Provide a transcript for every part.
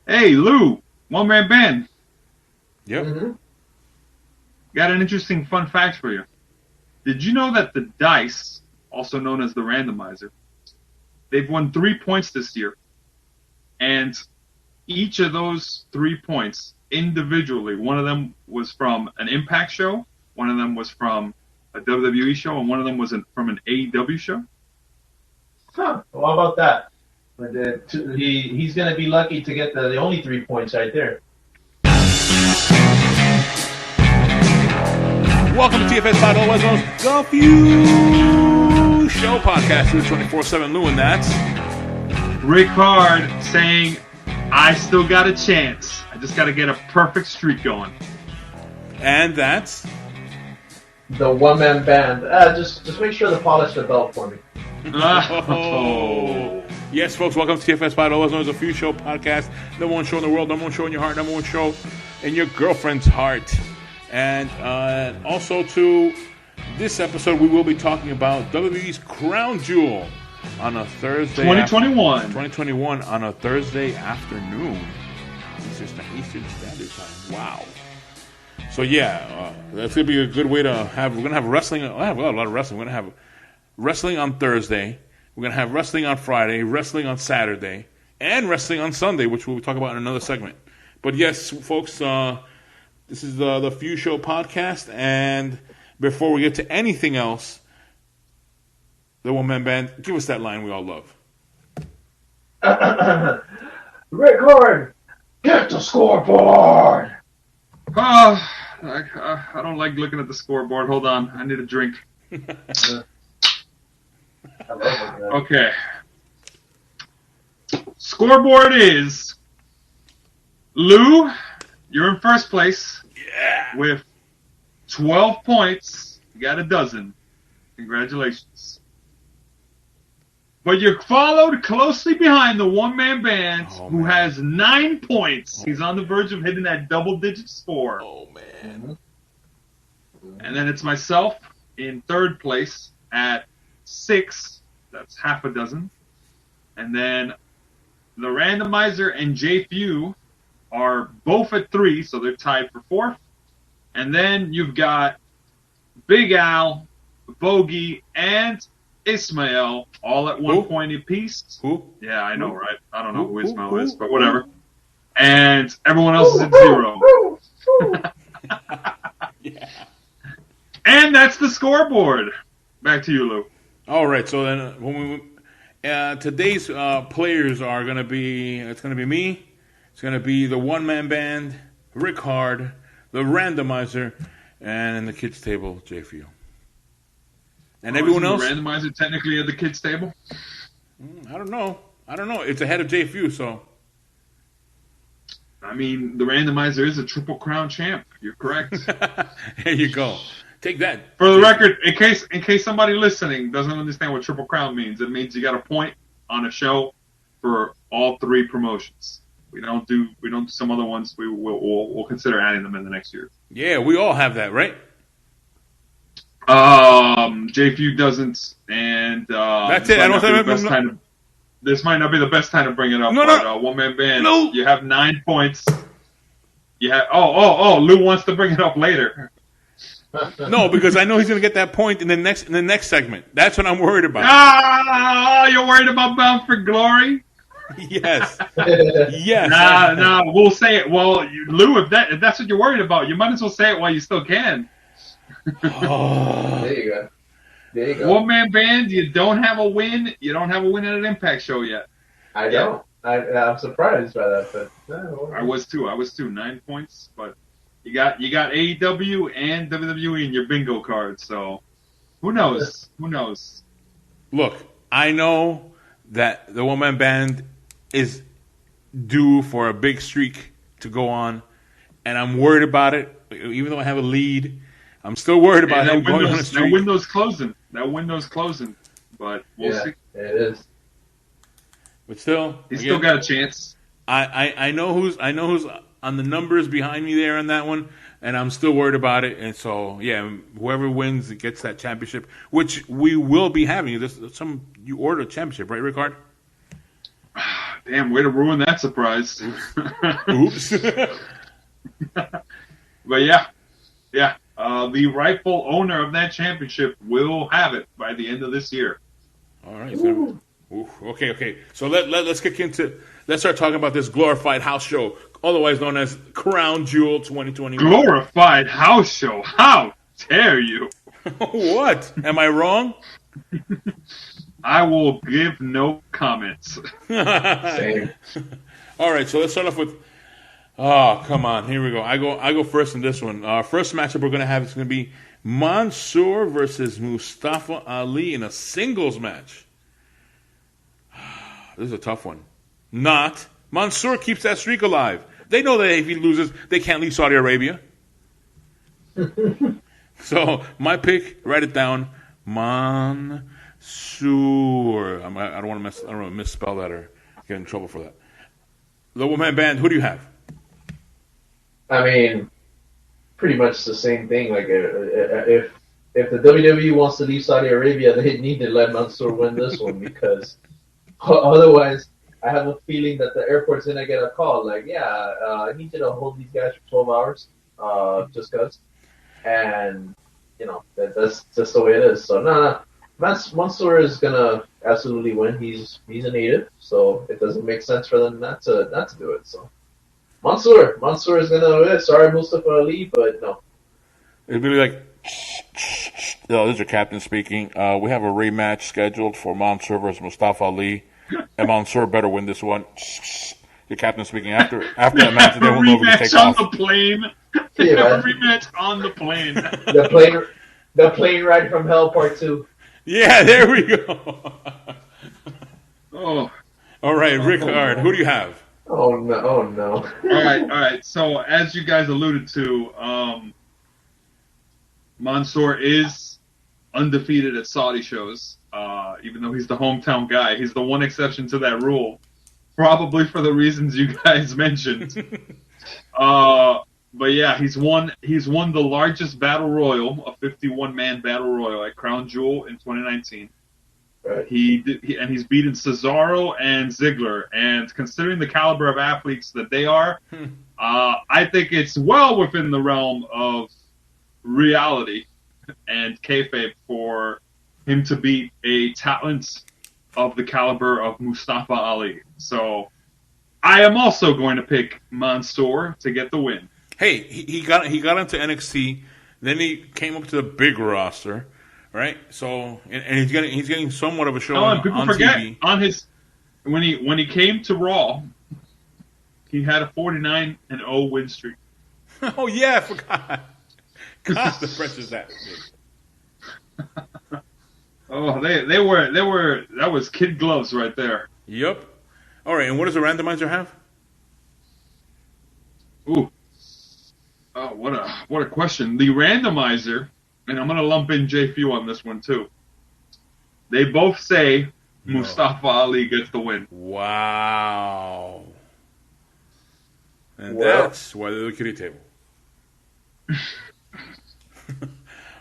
Hey, Lou, one-man band. Yep. Mm-hmm. Got an interesting fun fact for you. Did you know that the dice, also known as the randomizer, they've won 3 points this year, and each of those 3 points individually, one of them was from an Impact show, one of them was from a WWE show, and one of them was from an AEW show. Huh. Well, how about that? But he's going to be lucky to get the only 3 points right there. Welcome to TFSPOD, always known as the Few Show Podcast, 24/7 Lou, and that's Ric-Hard saying, I still got a chance. I just got to get a perfect streak going. And that's The one-man band. Just make sure to polish the belt for me. Oh. Yes, folks, welcome to TFSPOD, always known as the Few Show Podcast. Number one show in the world, number one show in your heart, number one show in your girlfriend's heart. And also to this episode, we will be talking about WWE's Crown Jewel on a Thursday. 2021 on a Thursday afternoon. Eastern Standard Time. Wow. So yeah, that's gonna be a good way to have. We're gonna have wrestling. I have a lot of wrestling. We're gonna have wrestling on Thursday. We're gonna have wrestling on Friday, wrestling on Saturday, and wrestling on Sunday, which we'll talk about in another segment. But yes, folks. This is the Few Show Podcast, and before we get to anything else, the one-man band, give us that line we all love. Ric-Hard, get the scoreboard! I don't like looking at the scoreboard. Hold on. I need a drink. I love it, man. Okay. Scoreboard is Lou, you're in first place. Yeah. With 12 points. You got a dozen. Congratulations. But you're followed closely behind the one-man band who has 9 points. He's on the verge of hitting that double-digit score. Oh, man. And then it's myself in third place at 6. That's half a dozen. And then the Randomizer and jfew are both at 3, so they're tied for 4th. And then you've got Big Al, Bogey, and Ismail all at 1 point apiece. Who? Yeah, I know, right? I don't know who Ismail is, but whatever. And everyone else is at 0. Yeah. And that's the scoreboard. Back to you, Lou. All right, so then today's players are going to be, it's going to be me, it's going to be the one-man band, Ric-Hard, the Randomizer, and in the kids' table, jfew. And everyone else? The Randomizer technically at the kids' table? I don't know. It's ahead of jfew, so. I mean, the Randomizer is a Triple Crown champ. You're correct. There you go. Take that. For the record, in case somebody listening doesn't understand what Triple Crown means, it means you got a point on a show for all 3 promotions. We don't do some other ones. We'll consider adding them in the next year. Yeah, we all have that, right? jfew doesn't, and that's it. I don't think this might not be the best time to bring it up. No. One man band. No. You have 9 points. You have Lou wants to bring it up later. No, because I know he's going to get that point in the next segment. That's what I'm worried about. You're worried about Bound for Glory? Yes. Yes. Nah, we'll say it. Well, Lou, if that's what you're worried about, you might as well say it while you still can. Oh. There you go. One man band, you don't have a win. You don't have a win at an Impact show yet. I don't. I'm surprised by that, but I was too. 9 points, but you got AEW and WWE in your bingo card. So who knows? Look, I know that the one-man band is due for a big streak to go on, and I'm worried about it. Even though I have a lead, I'm still worried about him going on a streak. That window's closing, but we'll see. It is. But still, He's still got a chance. I know who's on the numbers behind me there on that one, and I'm still worried about it. And so, yeah, whoever wins gets that championship, which we will be having. You ordered a championship, right, Ric-Hard? Damn, way to ruin that surprise. Oops. But yeah. The rightful owner of that championship will have it by the end of this year. All right. So, okay. So let's kick into. Let's start talking about this glorified house show, otherwise known as Crown Jewel 2021. Glorified house show? How dare you? What? Am I wrong? I will give no comments. Same. All right. So let's start off with. Oh, come on. Here we go. I go first in this one. First matchup we're going to have is going to be Mansoor versus Mustafa Ali in a singles match. This is a tough one. Not. Mansoor keeps that streak alive. They know that if he loses, they can't leave Saudi Arabia. So, my pick, write it down, Mansoor. I don't want to misspell that or get in trouble for that. The Woman Band, who do you have? I mean, pretty much the same thing. Like, if the WWE wants to leave Saudi Arabia, they need to let Mansoor win this one because otherwise, I have a feeling that the airport's gonna get a call. Like, I need you to hold these guys for 12 hours, just cause. And that's just the way it is. So no. Mansoor is gonna absolutely win. He's a native, so it doesn't make sense for them not to do it. So. Mansoor is gonna win. Sorry, Mustafa Ali, but no. It'd be like, this is your captain speaking. We have a rematch scheduled for Mansoor versus Mustafa Ali, and Mansoor better win this one. Your captain speaking. After that match, they won't know if to take off. The plane. Yeah, rematch on the plane. The plane ride from hell, part 2. Yeah, there we go. Oh. All right, Ric-Hard, who do you have? Oh no. All right. So as you guys alluded to, Mansoor is undefeated at Saudi shows. Even though he's the hometown guy, he's the one exception to that rule. Probably for the reasons you guys mentioned. But yeah, he's won the largest battle royal, a 51-man battle royal at Crown Jewel in 2019. Right. He's beaten Cesaro and Ziggler, and considering the caliber of athletes that they are, I think it's well within the realm of reality and kayfabe for him to beat a talent of the caliber of Mustafa Ali. So I am also going to pick Mansoor to get the win. Hey, he got into NXT, then he came up to the big roster. Right, so and he's getting somewhat of a show on forget, TV. On his when he came to Raw, he had a 49-0 win streak. Oh yeah, I forgot. God, the precious that. Oh, they were that was kid gloves right there. Yep. All right, and what does the randomizer have? Ooh. Oh, what a question. The randomizer. And I'm going to lump in jfew on this one, too. They both say Mustafa Ali gets the win. Wow. And that's why they're the kitty table.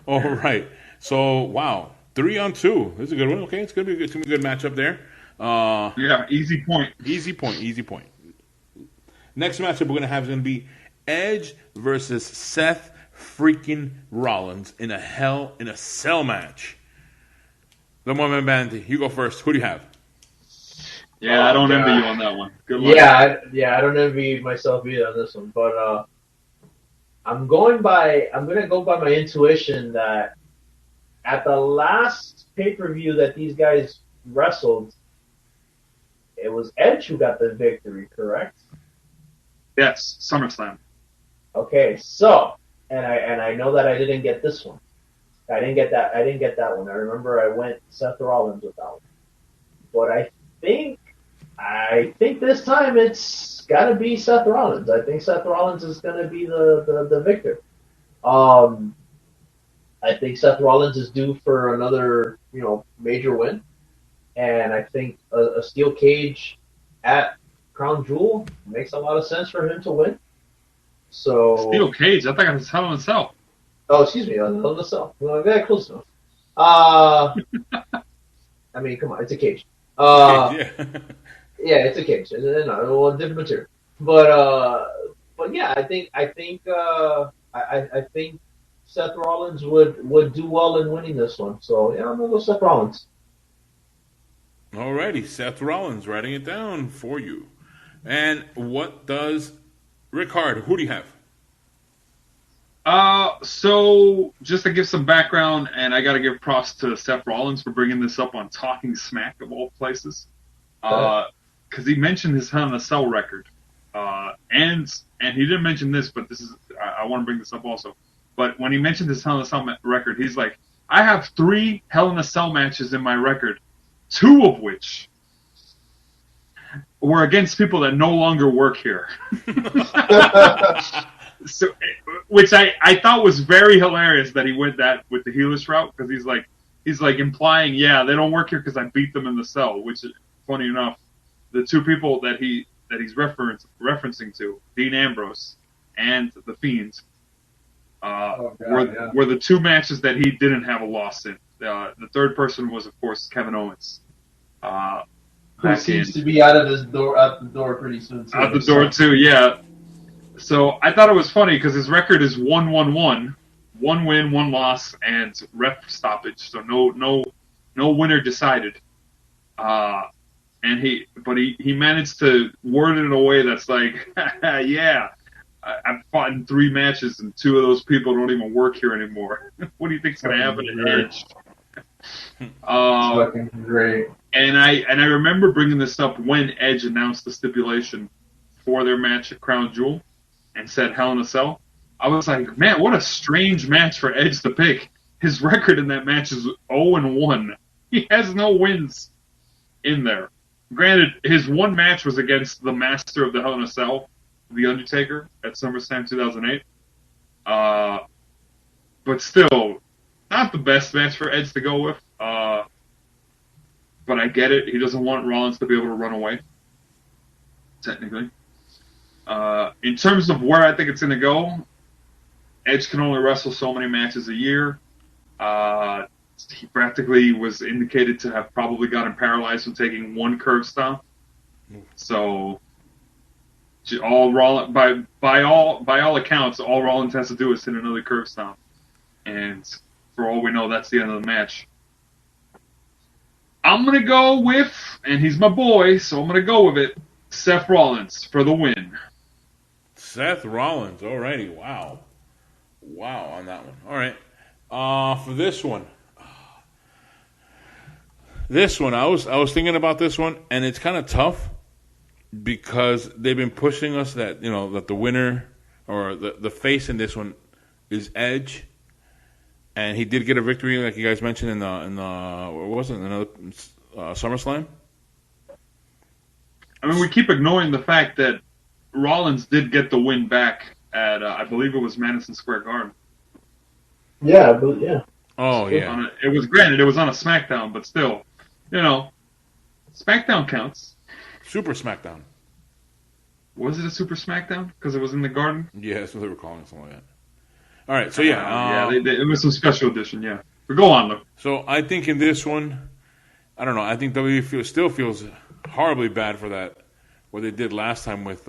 All right. So, wow. 3-on-2. This is a good one. Okay, it's going to be a good matchup there. Yeah, easy point. Easy point. Next matchup we're going to have is going to be Edge versus Seth freaking Rollins in a cell match. The Woman Band, you go first. Who do you have? Yeah, I don't envy you on that one. Good luck. I don't envy myself either on this one. But I'm gonna go by my intuition that at the last pay-per-view that these guys wrestled, it was Edge who got the victory, correct? Yes, SummerSlam. Okay, so and I know that I didn't get this one. I didn't get that one. I remember I went Seth Rollins with that one. But I think this time it's got to be Seth Rollins. I think Seth Rollins is going to be the victor. I think Seth Rollins is due for another, major win. And I think a steel cage at Crown Jewel makes a lot of sense for him to win. So steel cage? I think it's Hell in a Cell. Oh, excuse me, Hell in a Cell. Well, very close enough. I mean, come on, it's a cage. Yeah, it's a cage. No, different material. But yeah, I think Seth Rollins would do well in winning this one. So yeah, I'm gonna go Seth Rollins. Alrighty, Seth Rollins, writing it down for you. And what does Ric-Hard? Who do you have? So just to give some background, and I got to give props to Seth Rollins for bringing this up on Talking Smack of all places, because he mentioned his Hell in a Cell record, and he didn't mention this, but this is I want to bring this up also. But when he mentioned his Hell in a Cell record, he's like, I have 3 Hell in a Cell matches in my record, 2 of which were against people that no longer work here. So, which I thought was very hilarious that he went that with the heelish route, because he's like implying, yeah, they don't work here because I beat them in the cell. Which is funny enough, the 2 people that he's referencing to, Dean Ambrose and the Fiend, were the 2 matches that he didn't have a loss in. The third person was, of course, Kevin Owens. Who seems to be out the door pretty soon. Out the door too, yeah. So I thought it was funny because his record is 1-1-1, 1 win, 1 loss, and ref stoppage. So no winner decided. And he managed to word it in a way that's like, yeah, I've fought in 3 matches and 2 of those people don't even work here anymore. What do you think's gonna happen to Edge? Fucking great. And I remember bringing this up when Edge announced the stipulation for their match at Crown Jewel and said Hell in a Cell. I was like, man, what a strange match for Edge to pick. His record in that match is 0-1. He has no wins in there. Granted, his one match was against the master of the Hell in a Cell, The Undertaker, at SummerSlam 2008. But still, not the best match for Edge to go with. But I get it. He doesn't want Rollins to be able to run away, technically. In terms of where I think it's going to go, Edge can only wrestle so many matches a year. He practically was indicated to have probably gotten paralyzed from taking 1 curb stomp. So, by all accounts, all Rollins has to do is hit another curb stomp, and for all we know, that's the end of the match. I'm gonna go with, and he's my boy, so I'm gonna go with it, Seth Rollins for the win. Seth Rollins, alrighty, wow on that one. All right, for this one, I was thinking about this one, and it's kind of tough because they've been pushing us that that the winner or the face in this one is Edge, and he did get a victory, like you guys mentioned in the what was it, another SummerSlam. I mean, we keep ignoring the fact that Rollins did get the win back at, I believe it was Madison Square Garden. Yeah, but yeah. Oh, yeah. It was on a SmackDown, but still, SmackDown counts. Super SmackDown. Was it a Super SmackDown? Because it was in the Garden? Yeah, that's what they were calling it, something like that. All right, so yeah. It was some special edition, yeah. But go on, though. So I think in this one, I don't know, I think WWE still feels horribly bad for that, what they did last time with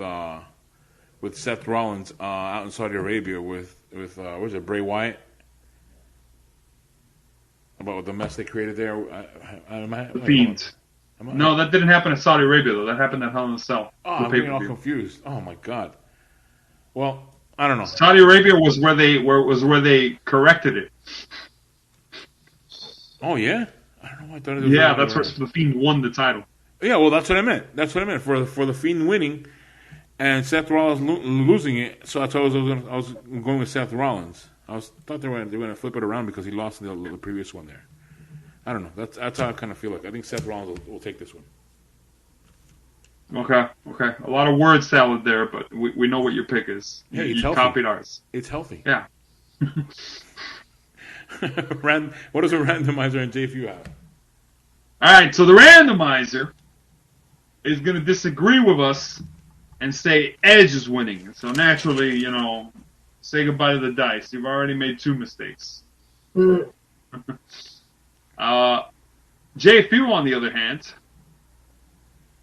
Seth Rollins out in Saudi Arabia with what was it, Bray Wyatt? About the mess they created there. The Fiend. No, that didn't happen in Saudi Arabia, though. That happened at Hell in a Cell. Oh, I'm getting all confused. Oh, my God. Well, I don't know. Saudi Arabia was where they corrected it. Oh, yeah? I don't know. I thought it was that's where the Fiend won the title. Yeah, well, that's what I meant. For the Fiend winning and Seth Rollins losing it. So I thought I was going with Seth Rollins. I thought they were going to flip it around because he lost the previous one there. I don't know. That's how I kind of feel like. I think Seth Rollins will take this one. Okay. A lot of word salad there, but we know what your pick is. Yeah, you copied ours. It's healthy. Yeah. What does a randomizer and jfew have? All right, so the randomizer is going to disagree with us and say Edge is winning. So naturally, say goodbye to the dice. You've already made 2 mistakes. jfew, on the other hand,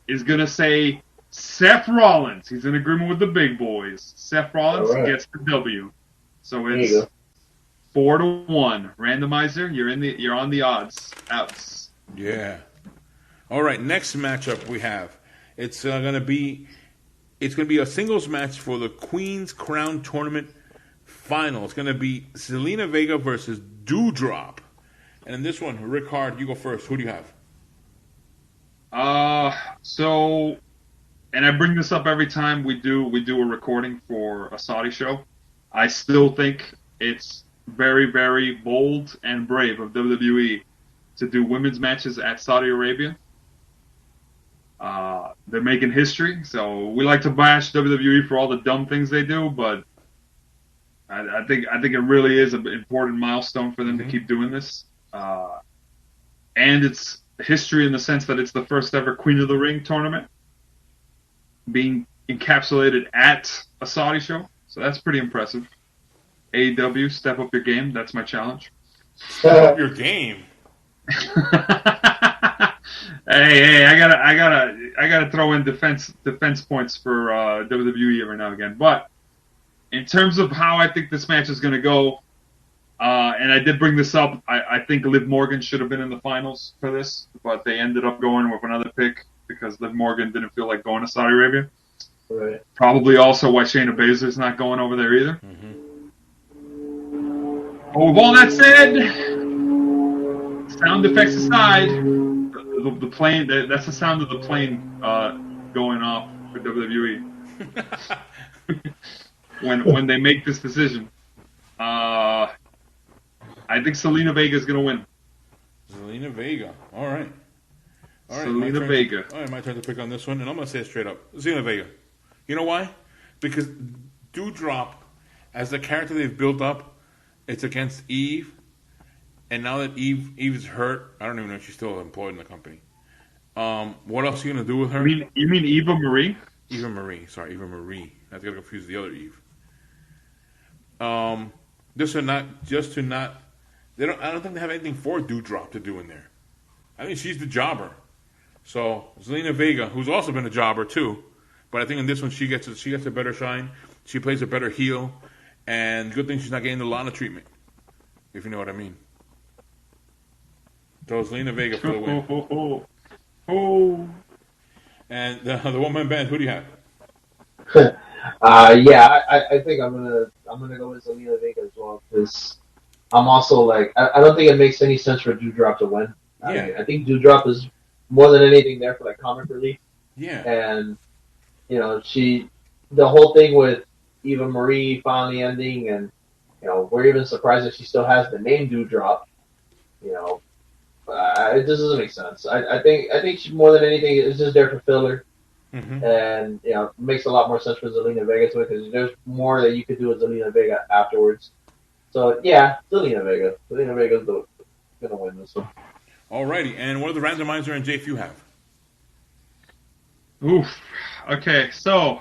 is going to say Seth Rollins. He's in agreement with the big boys. Seth Rollins gets the W. So it's 4-1. Randomizer, you're on the odds. Outs. Yeah. All right, next matchup we have. It's gonna be a singles match for the Queen's Crown Tournament final. It's gonna be Zelina Vega versus Doudrop. And in this one, Ric-Hard, you go first. Who do you have? And I bring this up every time we do a recording for a Saudi show. I still think it's very, very bold and brave of WWE to do women's matches at Saudi Arabia. They're making history, so we like to bash WWE for all the dumb things they do, but I think it really is an important milestone for them to keep doing this. And it's history in the sense that it's the first ever Queen of the Ring tournament being encapsulated at a Saudi show. So that's pretty impressive. AEW, step up your game. That's my challenge. Step up your game. Hey, I gotta throw in defense points for WWE every now and again. But in terms of how I think this match is gonna go, and I did bring this up, I think Liv Morgan should have been in the finals for this, but they ended up going with another pick because Liv Morgan didn't feel like going to Saudi Arabia. Right. Probably also why Shayna Baszler's not going over there either. Mm-hmm. But with all that said, sound effects aside, the plane, that's the sound of the plane going off for WWE. when they make this decision. I think Zelina Vega is going to win. Zelina Vega. All right. Zelina Vega. All right, my turn to pick on this one, and I'm going to say it straight up. Zelina Vega. You know why? Because Doudrop, as the character they've built up, it's against Eve, and now that Eve is hurt, I don't even know if she's still employed in the company. What else are you going to do with her? You mean Eva Marie? Eva Marie. Sorry, Eva Marie. I got to confuse the other Eve. I don't think they have anything for Doudrop to do in there. I think she's the jobber. So Zelina Vega, who's also been a jobber too, but I think in this one she gets a better shine. She plays a better heel, and good thing she's not getting the Lana treatment, if you know what I mean. So Zelina Vega for the win. And the one-man band, who do you have? I think I'm gonna go with Zelina Vega as well, because I'm also like I don't think it makes any sense for Doudrop to win. I think Doudrop is more than anything there for like comic relief. Yeah. And the whole thing with Eva Marie finally ending, and we're even surprised that she still has the name Doudrop. It just doesn't make sense. I think she, more than anything, is just there for filler. Mm-hmm. And it makes a lot more sense for Zelina Vega to it, because there's more that you could do with Zelina Vega afterwards. So yeah, Zelina Vega. Zelina Vega's gonna win this one. Alrighty, and what do the randomizer and jfew have? Oof. Okay, so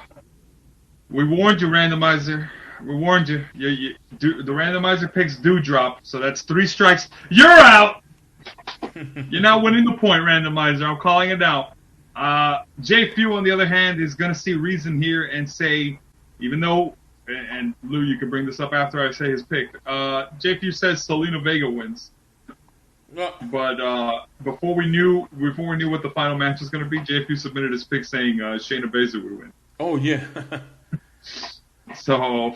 we warned you, randomizer. We warned you. The randomizer picks Doudrop, so that's 3 strikes. You're out. You're not winning the point, randomizer. I'm calling it out. jfew, on the other hand, is going to see reason here and say, even though, and Lou, you can bring this up after I say his pick, jfew says Zelina Vega wins. But before we knew what the final match was going to be, jfew submitted his pick saying Shayna Baszler would win. Oh, yeah. So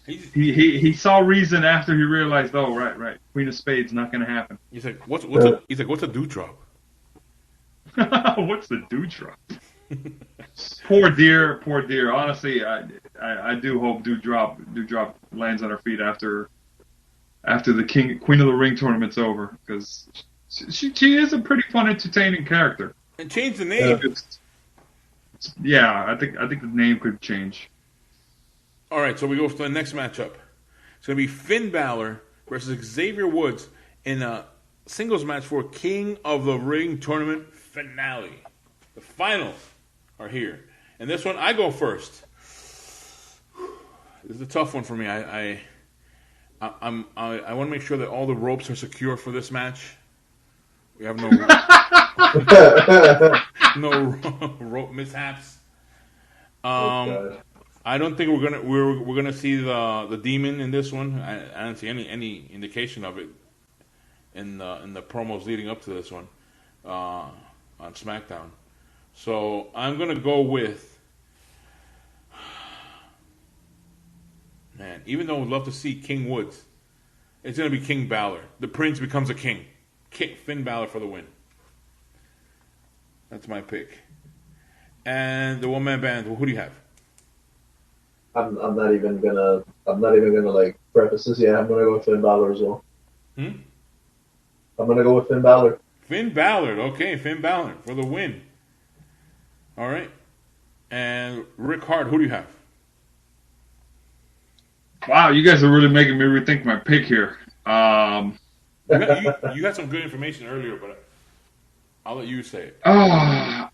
he saw reason after he realized, oh, right, Queen of Spades not going to happen. He's like, what's a Doudrop? What's the Doudrop? Poor dear. Honestly, I do hope Doudrop lands on her feet after the Queen of the Ring tournament's over, because she is a pretty fun, entertaining character. And change the name. I think the name could change. All right, so we go for the next matchup. It's going to be Finn Bálor versus Xavier Woods in a singles match for King of the Ring tournament finale. The finals are here. And this one, I go first. This is a tough one for me. I want to make sure that all the ropes are secure for this match. We have no. No rope mishaps. God. I don't think we're gonna see the demon in this one. I don't see any indication of it in the promos leading up to this one on SmackDown. So I'm gonna go with, man. Even though I'd love to see King Woods, it's gonna be King Bálor. The Prince becomes a king. Finn Bálor for the win. That's my pick. And the one-man band. Who do you have? I'm not even gonna like preface this. Yeah, I'm gonna go with Finn Balor as well. I'm gonna go with Finn Balor. Finn Bálor. Okay, Finn Bálor for the win. All right. And Ric-Hard, who do you have? Wow, you guys are really making me rethink my pick here. You got some good information earlier, but I'll let you say it. All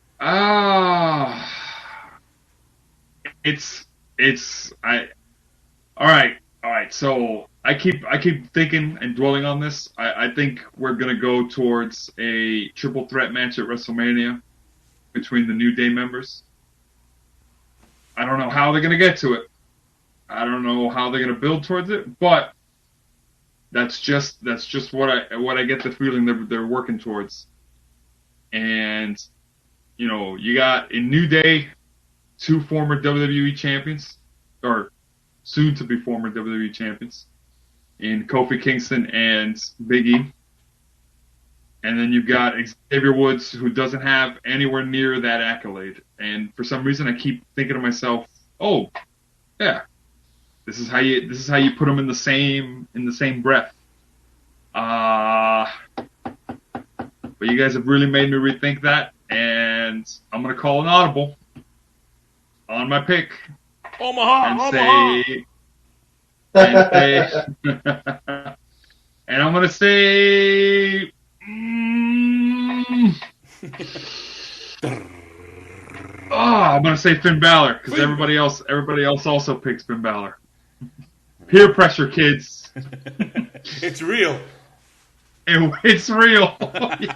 right. So I keep thinking and dwelling on this. I think we're gonna go towards a triple threat match at WrestleMania between the New Day members. I don't know how they're gonna get to it. I don't know how they're gonna build towards it, but that's just what I get the feeling they're working towards. And you got in New Day 2 former WWE champions, or soon to be former WWE champions, in Kofi Kingston and Biggie. And then you've got Xavier Woods, who doesn't have anywhere near that accolade. And for some reason, I keep thinking to myself, "Oh, yeah, this is how you put them in the same breath." But you guys have really made me rethink that, and I'm gonna call an audible on my pick. Omaha. And I'm gonna say. I'm gonna say Finn Bálor because everybody else also picks Finn Bálor. Peer pressure, kids. It's real. It's real.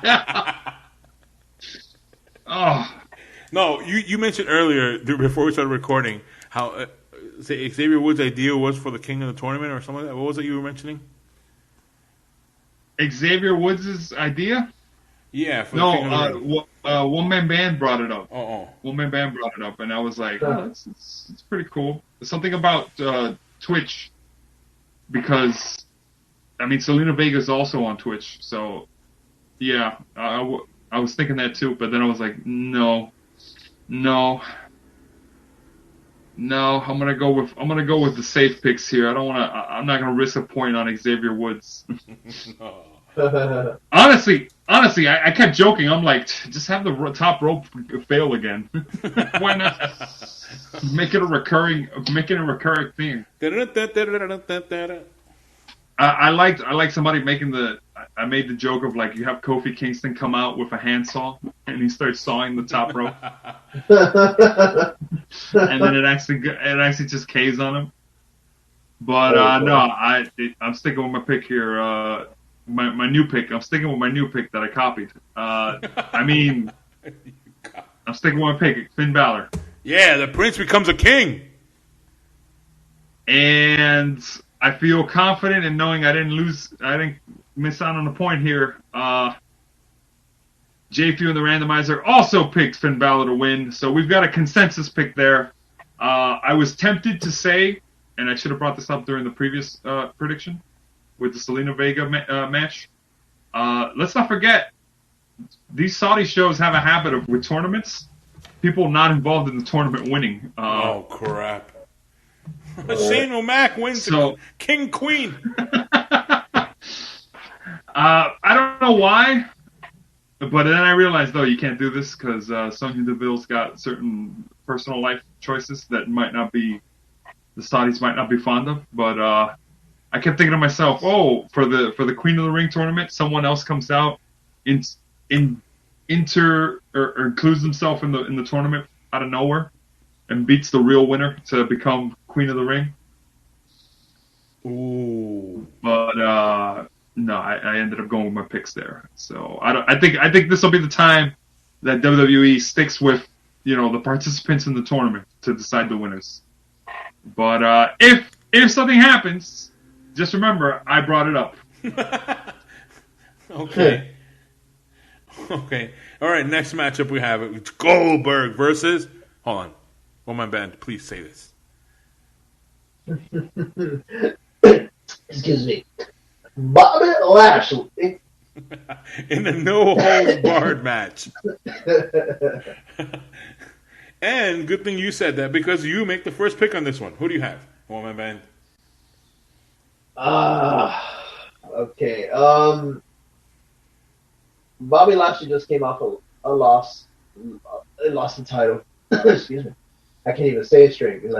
Yeah. Oh. No, you mentioned earlier before we started recording how Xavier Woods' idea was for the king of the tournament or something like that. What was it you were mentioning? Xavier Woods' idea? Yeah. For the king of the ring. One Man Band brought it up. Oh. One Man Band brought it up, and I was like, it's pretty cool. There's something about Twitch, because Zelina Vega is also on Twitch, so yeah, I was thinking that too, but then I was like, no, I'm gonna go with the safe picks here. I'm not gonna risk a point on Xavier Woods. Honestly, I kept joking. I'm like, just have the top rope fail again. Why not? Make it a recurring theme. I like somebody making I made the joke of, like, you have Kofi Kingston come out with a handsaw and he starts sawing the top rope, and then it actually just caves on him. But no, I'm sticking with my pick here. My new pick. I'm sticking with my new pick that I copied. I'm sticking with my pick, Finn Bálor. Yeah, the Prince becomes a king. And I feel confident in knowing I didn't miss out on the point here. jfew and the Randomizer also picked Finn Bálor to win, so we've got a consensus pick there. I was tempted to say, and I should have brought this up during the previous prediction with the Zelina Vega match. Let's not forget, these Saudi shows have a habit of, with tournaments, people not involved in the tournament winning. Oh, crap. Shane O'Mac wins King Queen. I don't know why, but then I realized, though, you can't do this because Sonya Deville's got certain personal life choices that the Saudis might not be fond of. But I kept thinking to myself, for the Queen of the Ring tournament, someone else comes out or includes himself in the tournament out of nowhere and beats the real winner to become Queen of the Ring. Ooh. But no, I ended up going with my picks there. So I think this will be the time that WWE sticks with, the participants in the tournament to decide the winners. But if something happens, just remember I brought it up. Okay. Okay. All right. Next matchup we have it's Goldberg versus. Hold on. One man band. Please say this. Excuse me. Bobby Lashley. In a no-holds-barred match. And good thing you said that because you make the first pick on this one. Who do you have? One man band. Okay. Bobby Lashley just came off a loss. He lost the title. Excuse me. I can't even say it straight. It's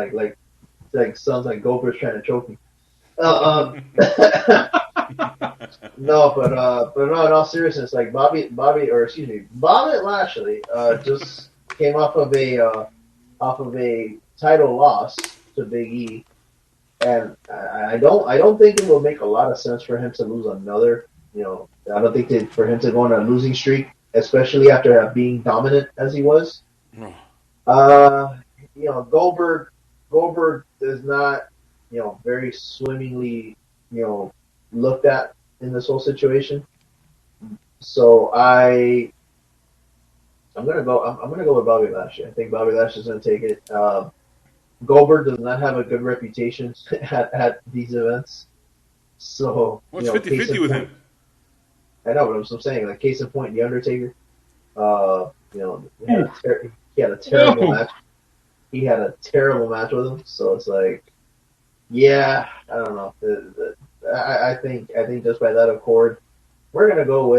like sounds like Goldberg's trying to choke me. No, but in all seriousness, like Bobby Lashley just came off of a title loss to Big E, and I don't think it will make a lot of sense for him to lose another. I don't think for him to go on a losing streak, especially after being dominant as he was. Goldberg is not, very swimmingly, looked at in this whole situation. So I'm gonna go with Bobby Lashley. I think Bobby Lashley's gonna take it. Goldberg does not have a good reputation at these events. So what's 50-50 with him? I know, but I'm saying, like, case in point, The Undertaker. He had a terrible match. He had a terrible match with him. So it's like, yeah, I don't know. I think just by that accord, we're gonna go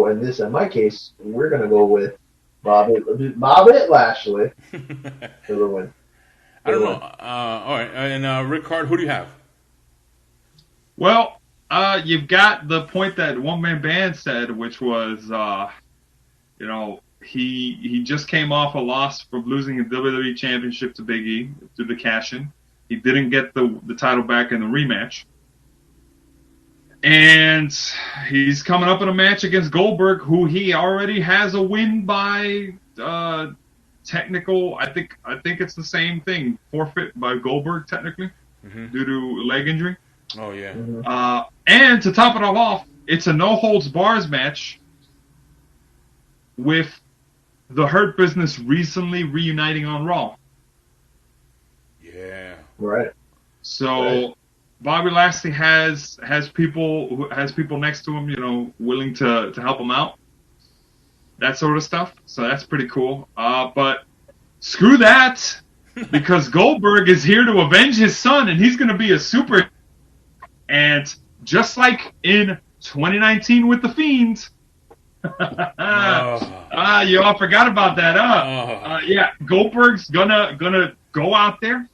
in this. In my case, we're gonna go with Bobby Lashley for the win. I don't know. All right, and Ric-Hard, who do you have? Well, you've got the point that One Man Band said, which was, he just came off a loss from losing the WWE Championship to Big E through the cash-in. He didn't get the title back in the rematch. And he's coming up in a match against Goldberg, who he already has a win by technical. I think it's the same thing. Forfeit by Goldberg, technically, due to leg injury. Oh, yeah. Mm-hmm. And to top it all off, it's a no-holds-bars match with the Hurt Business recently reuniting on Raw. Yeah. Right. So Bobby Lashley has people next to him, willing to help him out. That sort of stuff. So that's pretty cool. But screw that, because Goldberg is here to avenge his son, and he's going to be a super. And just like in 2019 with The Fiend, you all forgot about that, yeah, Goldberg's gonna go out there.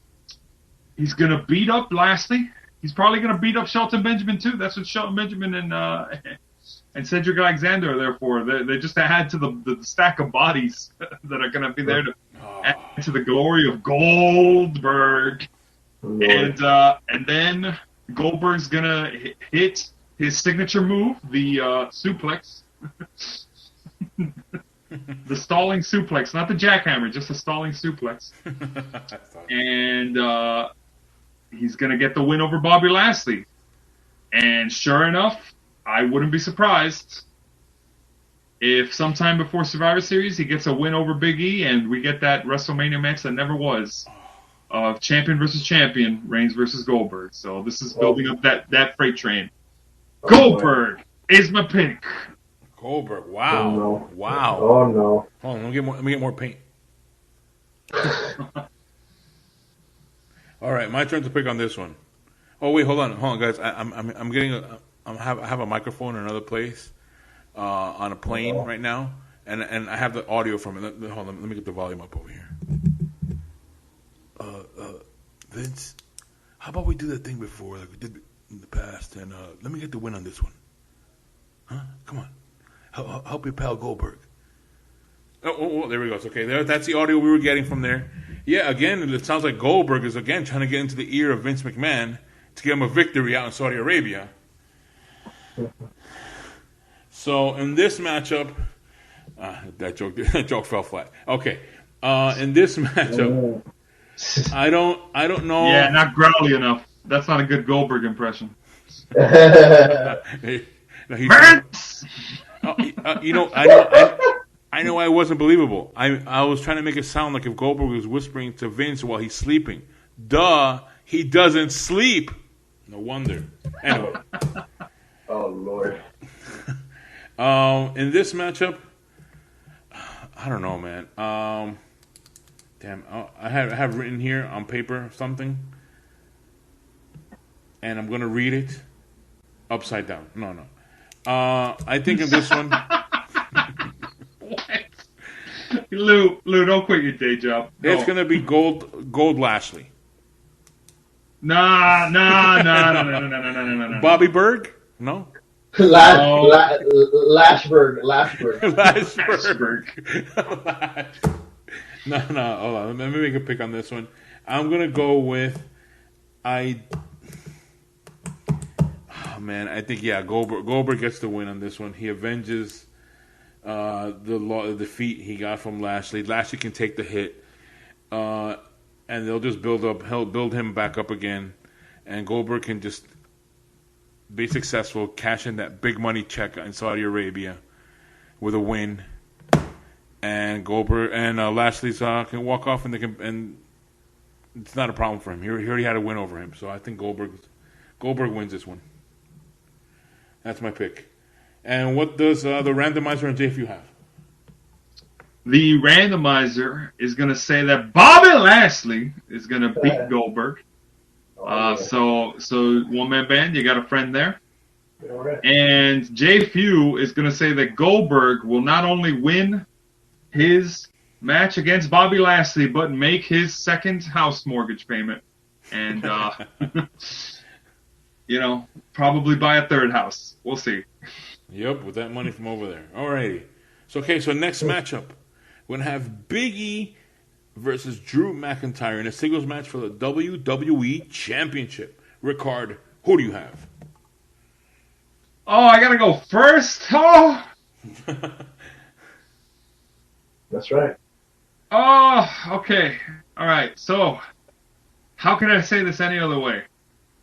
He's gonna beat up Lashley. He's probably gonna beat up Shelton Benjamin too. That's what Shelton Benjamin and Cedric Alexander are there for. They just add to the stack of bodies that are gonna be there to add to the glory of Goldberg. And then Goldberg's gonna hit his signature move, the suplex. The stalling suplex, not the jackhammer, just the stalling suplex. And he's going to get the win over Bobby Lashley. And sure enough, I wouldn't be surprised if sometime before Survivor Series he gets a win over Big E and we get that WrestleMania match that never was of champion versus champion, Reigns versus Goldberg. So this is building up that freight train. Goldberg is my pick. Goldberg, wow. Oh, no. Wow. Oh, no. Hold on, let me get more paint. All right, my turn to pick on this one. Oh, wait, hold on, guys. I have a microphone in another place on a plane right now, and I have the audio from it. Hold on, let me get the volume up over here. Vince, how about we do that thing before, like we did in the past, and let me get the win on this one. Huh? Come on. Help your pal Goldberg. Oh, there we go. Okay, that's the audio we were getting from there. Yeah, again, it sounds like Goldberg is again trying to get into the ear of Vince McMahon to give him a victory out in Saudi Arabia. So in this matchup, That joke fell flat. Okay. In this matchup, I don't know. Yeah, not growly enough. That's not a good Goldberg impression. I know I wasn't believable. I was trying to make it sound like if Goldberg was whispering to Vince while he's sleeping. Duh, he doesn't sleep. No wonder. Anyway. Oh Lord. In this matchup, I don't know, man. Damn, I have written here on paper something, and I'm gonna read it upside down. No. I think in this one. What? Lou, don't quit your day job. No. It's gonna be Gold Lashley. No. Bobby Berg? No. Lashberg. No. Hold on. Let me make a pick on this one. I'm gonna go with I think Goldberg gets the win on this one. He avenges the defeat he got from Lashley. Lashley can take the hit, and they'll just build him back up again, and Goldberg can just be successful, cash in that big money check in Saudi Arabia with a win, and Goldberg and Lashley can walk off, and it's not a problem for him. He already had a win over him, so I think Goldberg wins this one. That's my pick. And what does the randomizer and jfew have? The randomizer is going to say that Bobby Lashley is going to beat Goldberg. So one man band, you got a friend there. Right. And jfew is going to say that Goldberg will not only win his match against Bobby Lashley, but make his second house mortgage payment, and probably buy a third house. We'll see. Yep, with that money from over there. Alrighty. So next matchup, we're gonna have Biggie versus Drew McIntyre in a singles match for the WWE Championship. Ric-Hard, who do you have? Oh, I gotta go first. Oh. That's right. Oh, okay. All right. So, how can I say this any other way?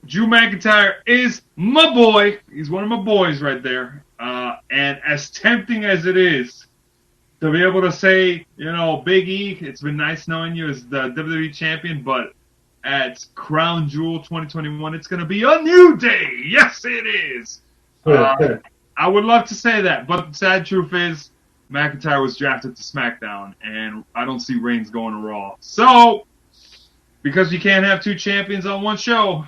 Drew McIntyre is my boy. He's one of my boys right there. And as tempting as it is to be able to say, Big E, it's been nice knowing you as the WWE champion, but at Crown Jewel 2021, it's going to be a new day. Yes, it is. I would love to say that, but the sad truth is McIntyre was drafted to SmackDown, and I don't see Reigns going to Raw. So, because you can't have two champions on one show,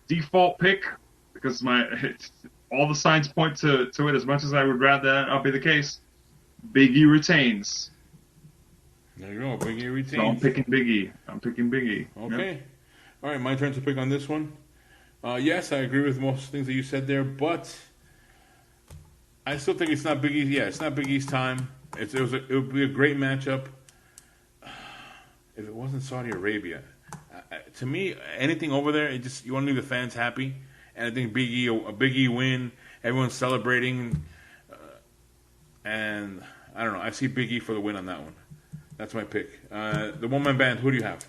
default pick, because all the signs point to it, as much as I would rather that not be the case, Big E retains. There you go, Big E retains. So I'm picking Big E. Okay. Yep. All right, my turn to pick on this one. Yes, I agree with most things that you said there, but I still think it's not Big E. Yeah, it's not Big E's time. It would be a great matchup if it wasn't Saudi Arabia. To me, anything over there, you want to leave the fans happy. And I think a Big E win, everyone's celebrating, and I don't know. I see Big E for the win on that one. That's my pick. The one-man band, who do you have?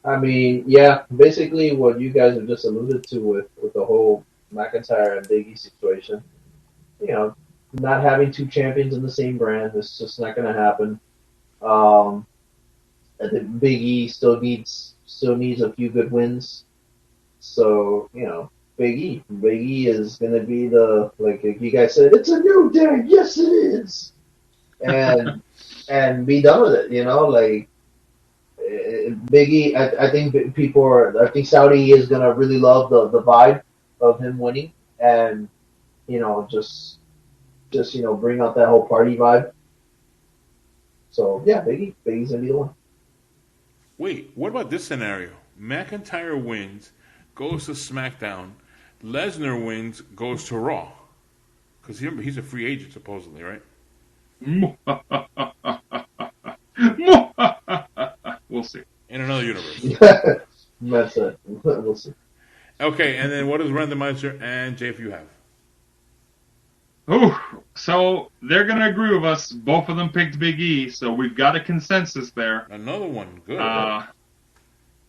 I mean, yeah, basically what you guys have just alluded to with the whole McIntyre and Big E situation. Not having two champions in the same brand is just not going to happen. I think Big E still needs a few good wins. So, Big E is going to be like you guys said, it's a new day. Yes, it is. And be done with it, Big E, I think I think Saudi is going to really love the vibe of him winning and, just bring out that whole party vibe. So, yeah, Big E's going to be the one. Wait, what about this scenario? McIntyre wins, goes to SmackDown. Lesnar wins, goes to Raw. Because remember, he's a free agent, supposedly, right? We'll see. In another universe. That's it. We'll see. Okay, and then what does Randomizer and jfew have? Oh, So they're going to agree with us. Both of them picked Big E, so we've got a consensus there. Another one. Good.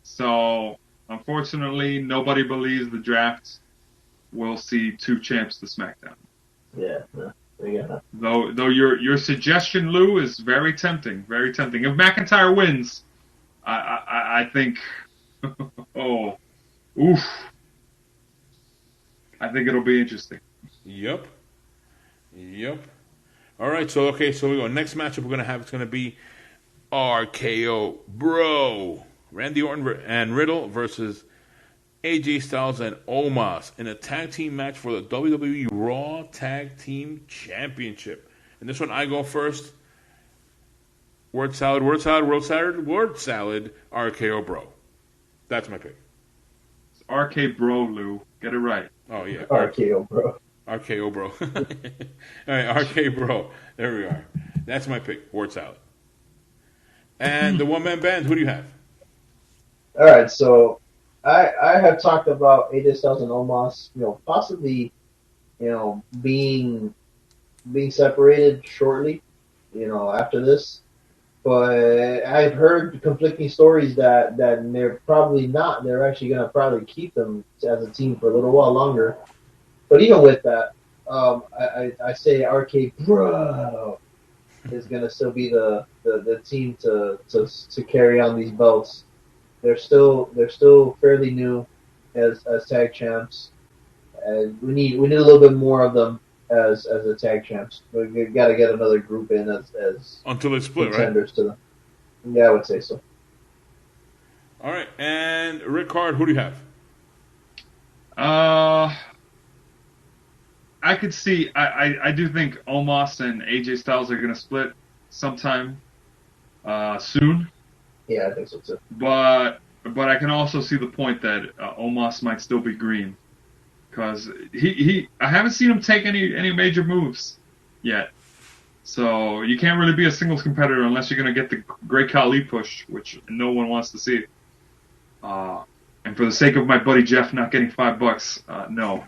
So, unfortunately, nobody believes the draft will see 2 champs to SmackDown. Yeah. Yeah. Though your suggestion, Lou, is very tempting. Very tempting. If McIntyre wins, I think, oh, oof. I think it'll be interesting. Yep. All right, so we go. Next matchup we're gonna have, it's gonna be RKO, bro. Randy Orton and Riddle versus AJ Styles and Omos in a tag team match for the WWE Raw Tag Team Championship. And this one I go first. Word salad, RKO, bro. That's my pick. It's RK Bro, Lou. Get it right. Oh, yeah. RKO, bro. RKO, bro. All right, RK, bro. There we are. That's my pick. Word salad. And the one-man band, who do you have? All right, so I have talked about AJ Styles and Omos, possibly, being separated shortly, after this. But I've heard conflicting stories that they're probably not. They're actually going to probably keep them as a team for a little while longer. But even with that, I say RK Bro is going to still be the team to carry on these belts. They're still fairly new as tag champs, and we need a little bit more of them as the tag champs. We got to get another group in as until they split, contenders to them. Yeah, I would say so. All right, and Ric-Hard, who do you have? I could see. I do think Omos and AJ Styles are going to split sometime soon. Yeah, I think so too. But I can also see the point that Omos might still be green, because I haven't seen him take any major moves yet. So you can't really be a singles competitor unless you're going to get the Great Khali push, which no one wants to see. And for the sake of my buddy Jeff not getting $5, no,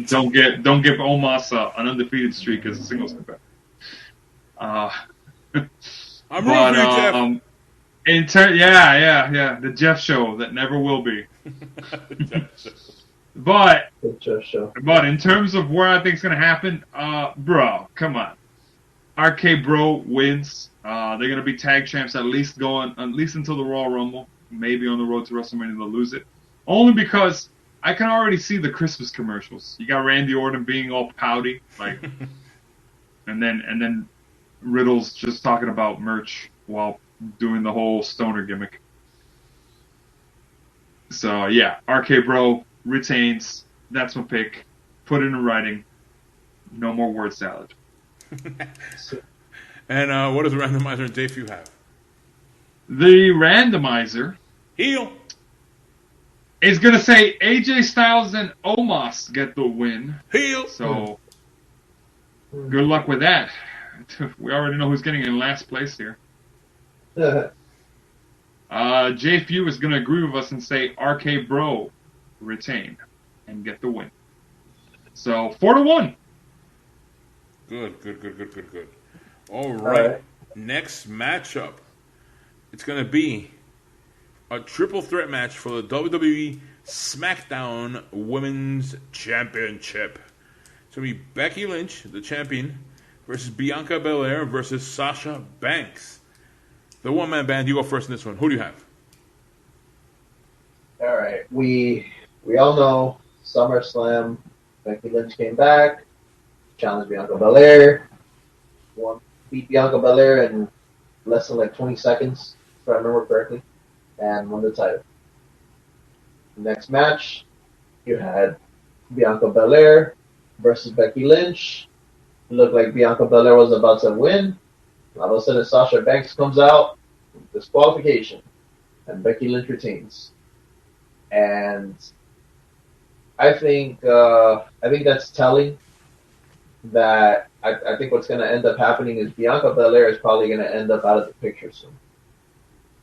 don't give Omos an undefeated streak as a singles competitor. I'm rooting for you, Jeff. Yeah, the Jeff show that never will be. But in terms of where I think it's gonna happen, bro, come on, RK Bro wins. They're gonna be tag champs at least until the Royal Rumble. Maybe on the road to WrestleMania they'll lose it. Only because I can already see the Christmas commercials. You got Randy Orton being all pouty, like, and then Riddle's just talking about merch while doing the whole stoner gimmick. So yeah, RK Bro retains. That's my pick. Put it in writing. No more word salad. And what does the randomizer and jfew have? The randomizer heel is going to say AJ Styles and Omos get the win. Heel. So good luck with that. We already know who's getting in last place here. jfew is going to agree with us and say RK Bro retain and get the win. So 4-1. Good. All right. Next matchup. It's going to be a triple threat match for the WWE SmackDown Women's Championship. It's going to be Becky Lynch, the champion, versus Bianca Belaire versus Sasha Banks. The one-man band, you go first in this one. Who do you have? All right. We all know SummerSlam, Becky Lynch came back, challenged Bianca Belaire, beat Bianca Belaire in less than 20 seconds, if I remember correctly, and won the title. Next match, you had Bianca Belaire versus Becky Lynch. It looked like Bianca Belaire was about to win. All of a sudden, Sasha Banks comes out, disqualification, and Becky Lynch retains. And I think that's telling. That I think what's going to end up happening is Bianca Belaire is probably going to end up out of the picture soon.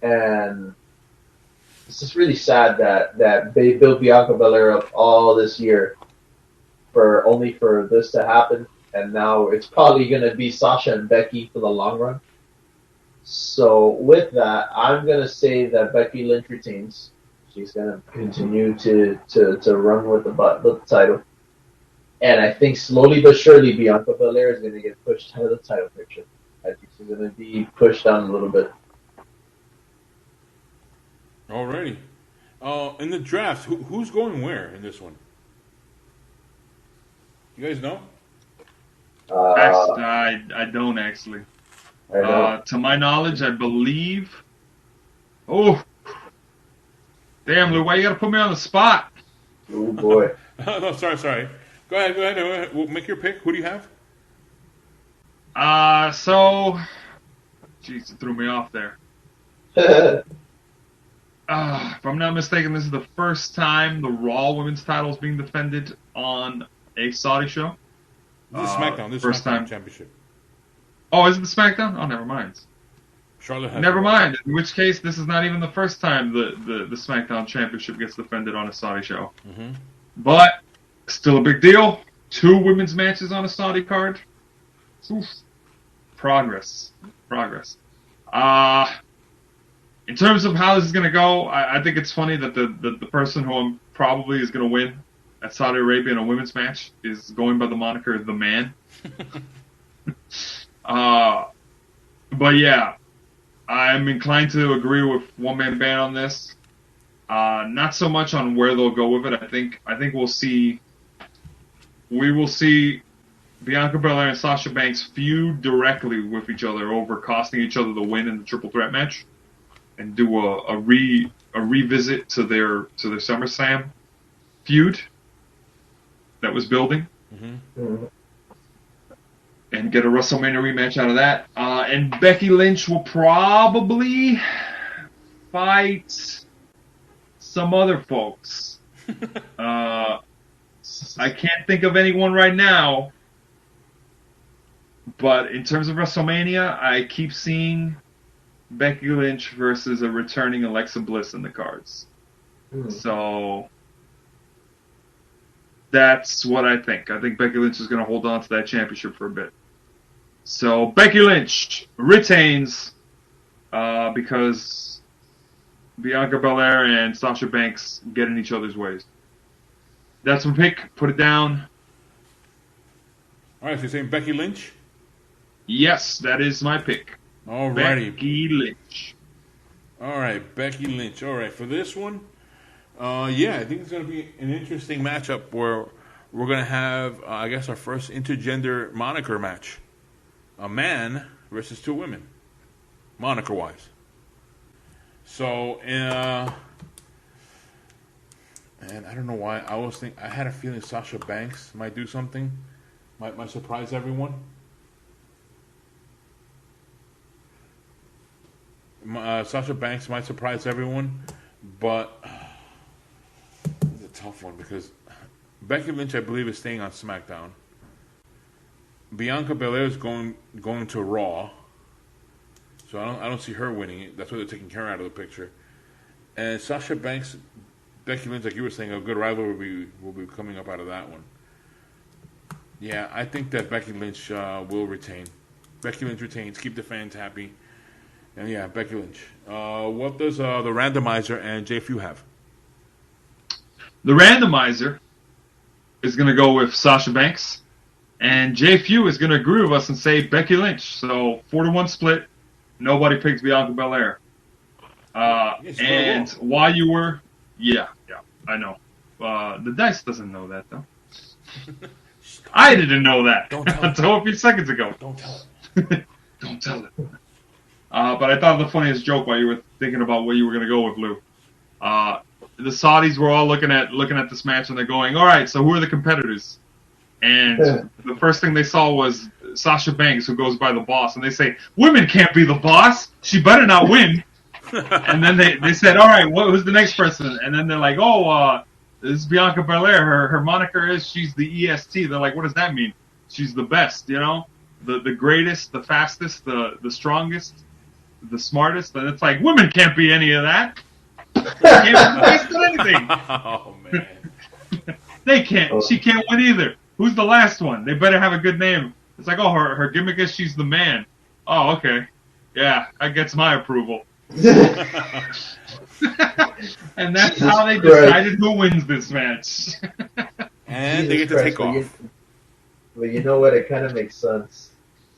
And it's just really sad that they built Bianca Belaire up all this year for this to happen. and now it's probably going to be Sasha and Becky for the long run. So with that, I'm going to say that Becky Lynch retains. She's going to continue to run with the title. And I think slowly but surely Bianca Belaire is going to get pushed out of the title picture. I think she's going to be pushed down a little bit. Alrighty. In the draft, who's going where in this one? You guys know? I don't actually. To my knowledge, I believe. Oh, damn, Lou, why you gotta put me on the spot? Oh boy. No, sorry. Go ahead. We'll make your pick. Who do you have? Jeez, it threw me off there. If I'm not mistaken, this is the first time the Raw Women's title is being defended on a Saudi show. This is SmackDown. This is SmackDown Championship. Oh, is it the SmackDown? Oh, never mind. Charlotte has never mind. In which case, this is not even the first time the SmackDown Championship gets defended on a Saudi show. Mm-hmm. But still a big deal. 2 women's matches on a Saudi card. Oof. Progress. In terms of how this is going to go, I think it's funny that the person who probably is going to win at Saudi Arabia in a women's match is going by the moniker The Man. But yeah, I'm inclined to agree with One Man Band on this. Not so much on where they'll go with it. I think we will see Bianca Belaire and Sasha Banks feud directly with each other over costing each other the win in the triple threat match, and do a revisit to their SummerSlam feud that was building. Mm-hmm. And get a WrestleMania rematch out of that. And Becky Lynch will probably fight some other folks. I can't think of anyone right now. But in terms of WrestleMania, I keep seeing Becky Lynch versus a returning Alexa Bliss in the cards. So that's what I think. I think Becky Lynch is going to hold on to that championship for a bit. So Becky Lynch retains because Bianca Belaire and Sasha Banks get in each other's ways. That's my pick. Put it down. All right, so you're saying Becky Lynch? Yes, that is my pick. Alrighty. Becky Lynch. All right, Becky Lynch. All right, for this one, I think it's going to be an interesting matchup where we're going to have, I guess, our first intergender moniker match. A man versus 2 women, moniker-wise. So, and I don't know why, I had a feeling Sasha Banks might do something, might surprise everyone. Sasha Banks might surprise everyone, but it's a tough one because Becky Lynch, I believe, is staying on SmackDown. Bianca Belaire is going to Raw, so I don't see her winning it. That's why they're taking her out of the picture. And Sasha Banks, Becky Lynch, like you were saying, a good rivalry will be coming up out of that one. Yeah, I think that Becky Lynch will retain. Becky Lynch retains. Keep the fans happy. And yeah, Becky Lynch. What does the randomizer and jfew have? The randomizer is going to go with Sasha Banks, and jfew is going to agree with us and say Becky Lynch. So 4-1 split. Nobody picks Bianca Belaire. And while you were, yeah, I know. The dice doesn't know that though. I didn't know that until a few seconds ago. Don't tell it. Don't tell it. But I thought of the funniest joke while you were thinking about where you were going to go with Lou. The Saudis were all looking at this match and they're going, all right, so who are the competitors? And the first thing they saw was Sasha Banks, who goes by the boss, and they say, women can't be the boss. She better not win. And then they said, all right, who's the next person? And then they're like, this is Bianca Belaire. Her moniker is she's the EST. They're like, what does that mean? She's the best, the greatest, the fastest, the strongest, the smartest. And it's like, women can't be any of that. They can't be the best at anything. Oh, man. They can't. She can't win either. Who's the last one? They better have a good name. It's like, oh, her gimmick is she's the man. Oh, okay. Yeah, that gets my approval. And that's Jesus how they Christ. decided who wins this match. And they get to take off. But you know what? It kind of makes sense.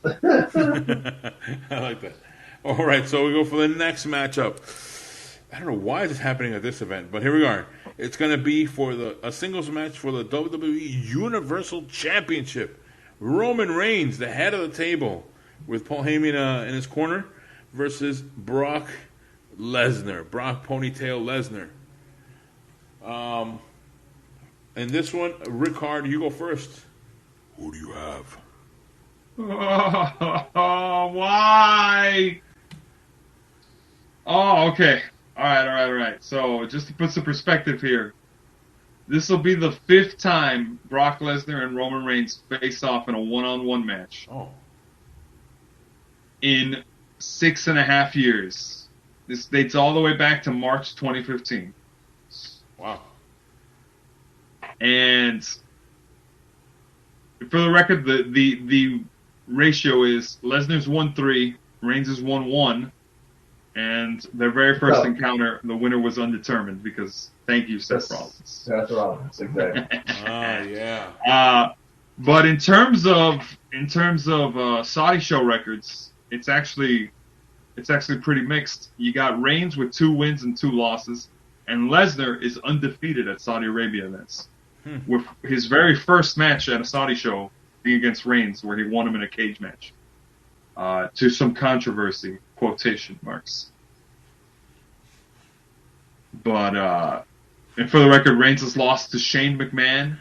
I like that. All right, so we go for the next matchup. I don't know why this is happening at this event, but here we are. It's going to be for a singles match for the WWE Universal Championship. Roman Reigns, the head of the table, with Paul Heyman in his corner, versus Brock Lesnar. Brock Ponytail Lesnar. And this one, Ric-Hard, you go first. Who do you have? Oh, why? Oh, okay. All right. So, just to put some perspective here, this will be the 5th time Brock Lesnar and Roman Reigns face off in a one-on-one match. Oh. In 6.5 years. This dates all the way back to March 2015. Wow. And for the record, the ratio is Lesnar's 1-3, Reigns is 1-1, and their very first encounter, the winner was undetermined because thank you, Seth Rollins. Seth Rollins, exactly. Yeah. But in terms of Saudi show records, it's actually pretty mixed. You got Reigns with 2 wins and 2 losses, and Lesnar is undefeated at Saudi Arabia events. With his very first match at a Saudi show being against Reigns, where he won him in a cage match. To some controversy, quotation marks. But, and for the record, Reigns has lost to Shane McMahon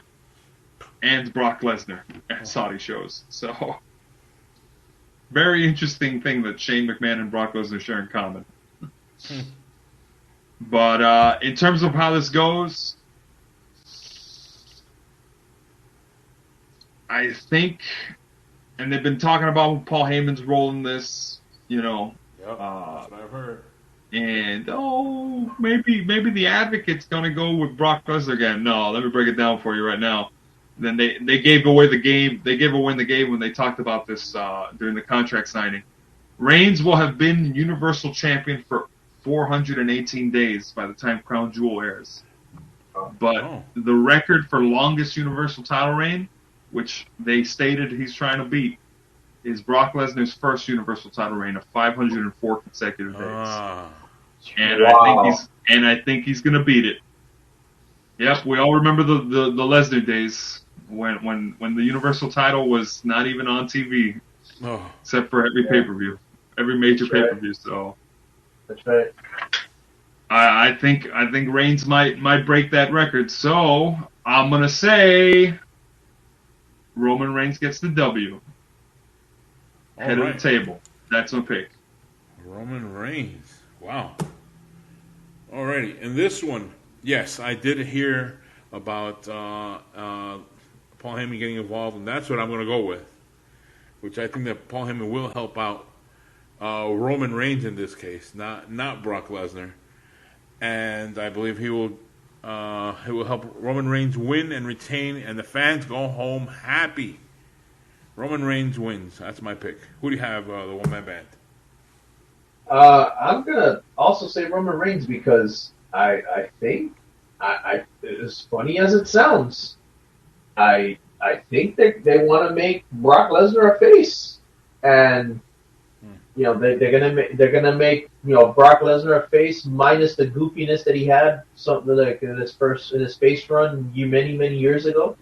and Brock Lesnar at Saudi shows. So, very interesting thing that Shane McMahon and Brock Lesnar share in common. But in terms of how this goes, I think, and they've been talking about Paul Heyman's role in this, you know. Yep, that's what I've heard. And maybe the Advocate's gonna go with Brock Lesnar again. No, let me break it down for you right now. Then they gave away the game. They gave away the game when they talked about this during the contract signing. Reigns will have been Universal Champion for 418 days by the time Crown Jewel airs. But the record for longest Universal title reign, which they stated he's trying to beat, is Brock Lesnar's first Universal title reign of 504 consecutive days. And I think he's gonna beat it. Yep, we all remember the Lesnar days when the Universal title was not even on TV, except for every pay-per-view, every major pay-per-view. So that's right. I think Reigns might break that record. So I'm gonna say Roman Reigns gets the W. Head of the table. That's my pick. Roman Reigns. Wow. Alrighty. And this one, yes, I did hear about Paul Heyman getting involved, and that's what I'm going to go with. Which I think that Paul Heyman will help out Roman Reigns in this case, not Brock Lesnar. And I believe he will help Roman Reigns win and retain, and the fans go home happy. Roman Reigns wins. That's my pick. Who do you have, the one-man band? I'm going to also say Roman Reigns because I think, as funny as it sounds, I think that they want to make Brock Lesnar a face. And, you know, they're gonna make Brock Lesnar a face minus the goofiness that he had something like in his face run many years ago,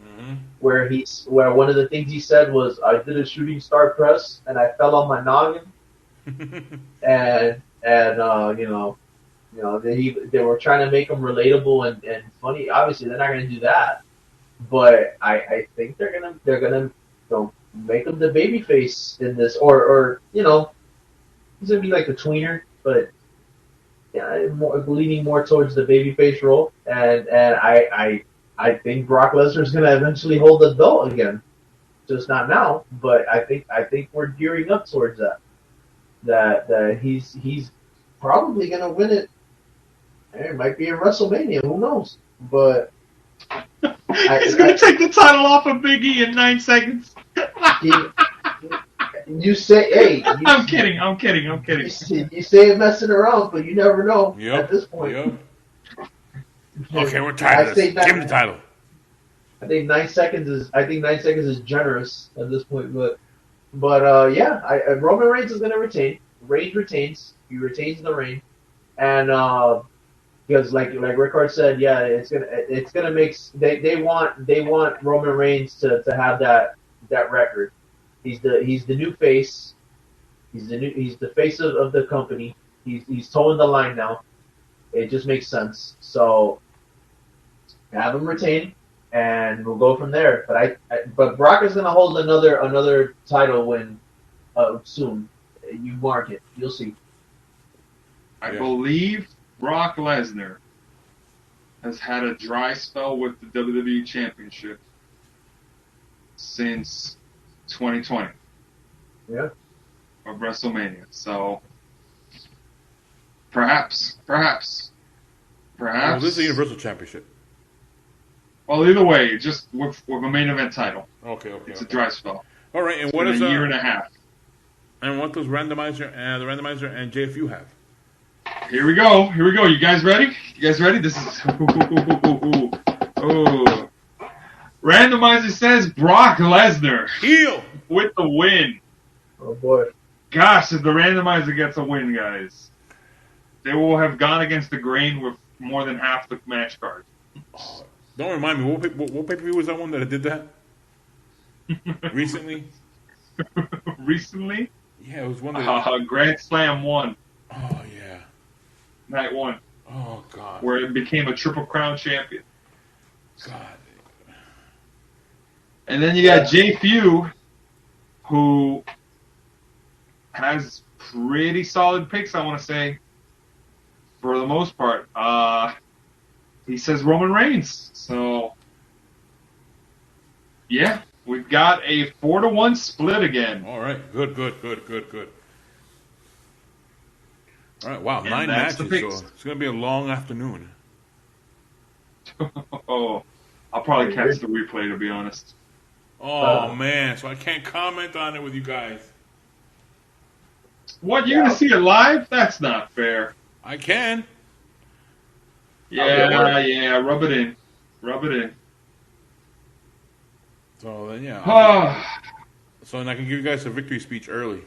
where one of the things he said was, "I did a shooting star press and I fell on my noggin," and they were trying to make him relatable and funny. Obviously, they're not gonna do that, but I think they're gonna make him the babyface in this, or he's gonna be like a tweener, but leaning more towards the babyface role. And I think Brock Lesnar's gonna eventually hold the belt again, just not now. But I think we're gearing up towards that. That he's probably gonna win it. It might be in WrestleMania, who knows? But He's gonna take the title off of Biggie in 9 seconds. You say, hey. I'm kidding. You say it messing around, but you never know at this point. Yep. Okay, we're tired of this. Give him the title. I think 9 seconds is generous at this point, but Roman Reigns is going to retain. Reigns retains. He retains the reign, and because like Ric-Hard said, it's gonna make they want Roman Reigns to have that record. He's the new face. He's the face of the company. He's towing the line now. It just makes sense. So have him retain, and we'll go from there. But Brock is gonna hold another title win soon. You mark it. You'll see. I believe Brock Lesnar has had a dry spell with the WWE Championship since 2020. Yeah. Of WrestleMania. So perhaps. Well, this is the Universal Championship. Well, either way, just with a main event title. Okay. It's a dry spell. All right, and it's what is a year and a half? And what does the Randomizer and jfew have? Here we go. You guys ready? This is Randomizer says Brock Lesnar heel with the win. Oh boy. Gosh, if the Randomizer gets a win, guys, they will have gone against the grain with more than half the match card. Oh, don't remind me, what pay-per-view was that one that did that? Recently? Recently? Yeah, it was one that... Grand Slam 1. Oh, yeah. Night 1. Oh, God. Where it became a Triple Crown champion. God. And then you got jfew, who has pretty solid picks, I want to say, for the most part. He says Roman Reigns. So, yeah, we've got a 4-1 split again. All right, good. All right, wow, 9 matches, so it's going to be a long afternoon. Oh, I'll probably catch the replay, to be honest. Oh, man, so I can't comment on it with you guys. What, you're going to see it live? That's not fair. I can. Yeah, rub it in. So then, yeah. So then I can give you guys a victory speech early.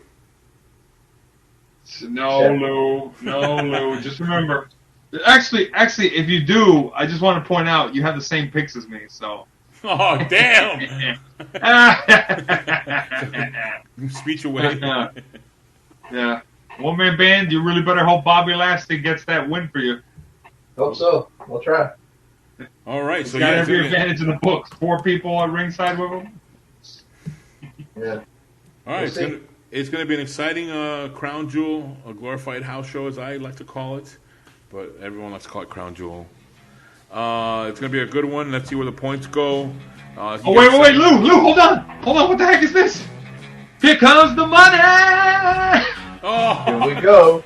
No, Lou. Just remember. Actually, if you do, I just want to point out you have the same picks as me. So. Oh damn! Speech away. Yeah. One man band. You really better hope Bobby Lashley gets that win for you. Hope so. We'll try. All right. He's so got every advantage in the books. 4 people at ringside with him. Yeah. All right. It's going to be an exciting crown jewel, a glorified house show, as I like to call it, but everyone likes to call it crown jewel. It's going to be a good one. Let's see where the points go. Wait, Lou, hold on. What the heck is this? Here comes the money. Oh, here we go.